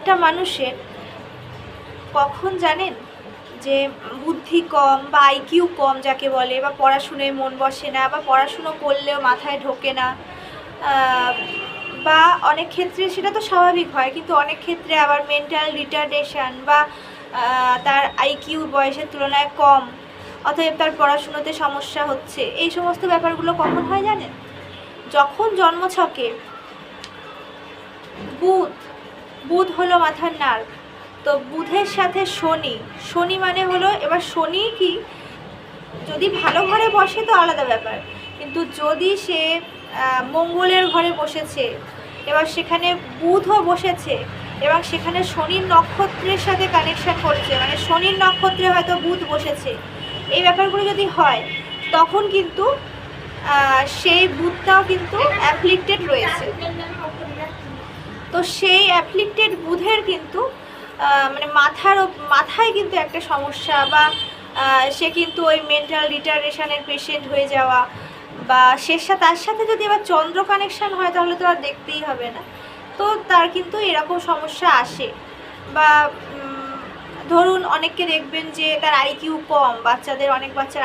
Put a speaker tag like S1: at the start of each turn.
S1: একটা মানুষের কখন জানেন যে বুদ্ধি কম বা আইকিউ কম যাকে বলে, বা পড়াশুনোয় মন বসে না, বা পড়াশুনো করলেও মাথায় ঢোকে না, বা অনেক ক্ষেত্রে সেটা তো স্বাভাবিক হয়, কিন্তু অনেক ক্ষেত্রে আবার মেন্টাল রিটার্ডেশন বা তার আইকিউ বয়সের তুলনায় কম, অতএব তার পড়াশুনোতে সমস্যা হচ্ছে, এই সমস্ত ব্যাপারগুলো কখন হয় জানেন? যখন জন্মছকে বুধ বুধ হলো মাথার নার্ভ, তো বুধের সাথে শনি, শনি মানে হলো, এবার শনি কি যদি ভালো ঘরে বসে তো আলাদা ব্যাপার, কিন্তু যদি সে মঙ্গলের ঘরে বসেছে, এবার সেখানে বুধও বসেছে এবং সেখানে শনির নক্ষত্রের সাথে কানেকশান করছে, মানে শনির নক্ষত্রে হয়তো বুধ বসেছে, এই ব্যাপারগুলো যদি হয় তখন কিন্তু সেই বুধটাও কিন্তু অ্যাফ্লিক্টেড রয়েছে। তো সেই অ্যাফ্লিক্টেড বুধের কিন্তু মানে মাথায় কিন্তু একটা সমস্যা, বা সে কিন্তু ওই মেন্টাল রিটার্ডেশনের পেশেন্ট হয়ে যাওয়া, বা তার সাথে যদি আবার চন্দ্র কানেকশান হয় তাহলে তো আর দেখতেই হবে না, তো তার কিন্তু এরকম সমস্যা আসে। বা ধরুন অনেককে দেখবেন যে তার আইকিউ কম, অনেক বাচ্চার